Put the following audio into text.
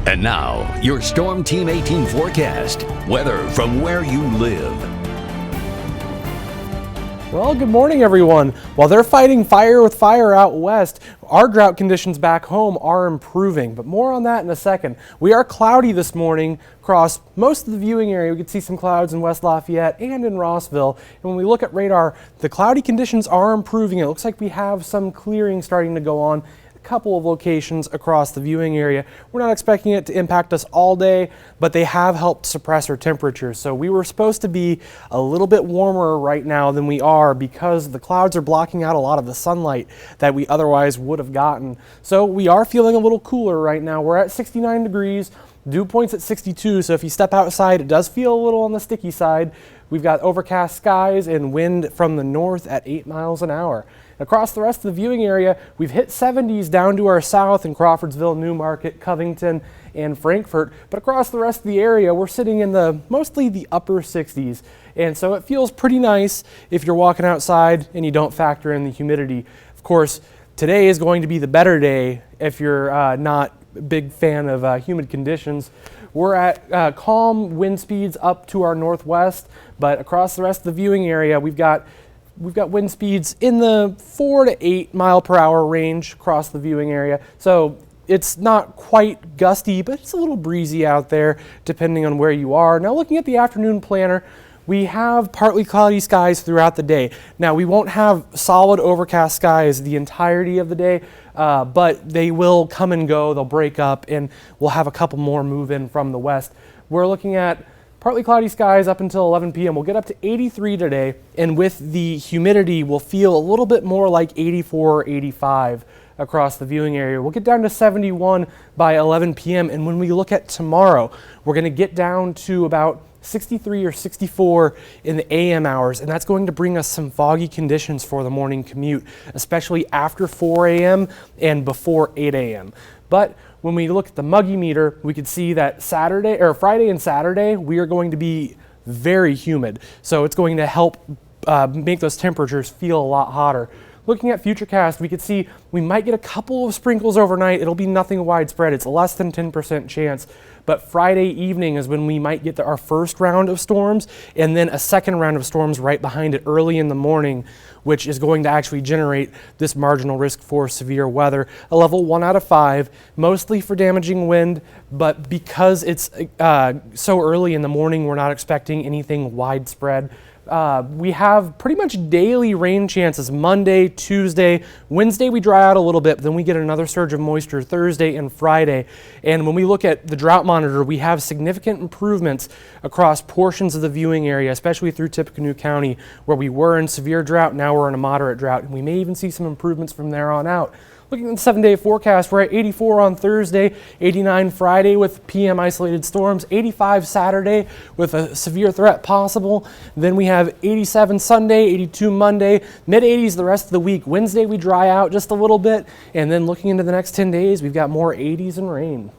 And now, your Storm Team 18 forecast. Weather from where you live. Well, good morning, everyone. While they're fighting fire with fire out west, our drought conditions back home are improving, but more on that in a second. We are cloudy this morning across most of the viewing area. We can see some clouds in West Lafayette and in Rossville. And when we look at radar, the cloudy conditions are improving. It looks like we have some clearing starting to go on couple of locations across the viewing area. We're not expecting it to impact us all day, but they have helped suppress our temperatures. So we were supposed to be a little bit warmer right now than we are because the clouds are blocking out a lot of the sunlight that we otherwise would have gotten. So we are feeling a little cooler right now. We're at 69 degrees. Dew point's at 62, so if you step outside, it does feel a little on the sticky side. We've got overcast skies and wind from the north at 8 miles an hour. Across the rest of the viewing area, we've hit 70s down to our south in Crawfordsville, Newmarket, Covington, and Frankfort. But across the rest of the area, we're sitting in mostly the upper 60s. And so it feels pretty nice if you're walking outside and you don't factor in the humidity. Of course, today is going to be the better day if you're not a big fan of humid conditions. We're at calm wind speeds up to our northwest, but across the rest of the viewing area, we've got wind speeds in the 4 to 8 mile per hour range across the viewing area. So it's not quite gusty, but it's a little breezy out there depending on where you are. Now looking at the afternoon planner, we have partly cloudy skies throughout the day. Now we won't have solid overcast skies the entirety of the day, but they will come and go, they'll break up, and we'll have a couple more move in from the west. We're looking at partly cloudy skies up until 11 p.m. We'll get up to 83 today, and with the humidity, we'll feel a little bit more like 84 or 85 across the viewing area. We'll get down to 71 by 11 p.m., and when we look at tomorrow, we're going to get down to about 63 or 64 in the AM hours, and that's going to bring us some foggy conditions for the morning commute, especially after 4 a.m. and before 8 a.m. But when we look at the muggy meter, we could see that Friday and Saturday, we are going to be very humid. So it's going to help make those temperatures feel a lot hotter. Looking at Futurecast, we could see we might get a couple of sprinkles overnight. It'll be nothing widespread. It's less than 10% chance. But Friday evening is when we might get our first round of storms, and then a second round of storms right behind it early in the morning, which is going to actually generate this marginal risk for severe weather. A level 1 out of 5, mostly for damaging wind, but because it's so early in the morning, we're not expecting anything widespread. We have pretty much daily rain chances Monday, Tuesday, Wednesday we dry out a little bit, but then we get another surge of moisture Thursday and Friday. And when we look at the drought monitor, we have significant improvements across portions of the viewing area, especially through Tippecanoe County, where we were in severe drought, now we're in a moderate drought, and we may even see some improvements from there on out. Looking at the 7-day forecast, we're at 84 on Thursday, 89 Friday with PM isolated storms, 85 Saturday with a severe threat possible. Then we have 87 Sunday, 82 Monday, mid-80s the rest of the week. Wednesday we dry out just a little bit, and then looking into the next 10 days, we've got more 80s and rain.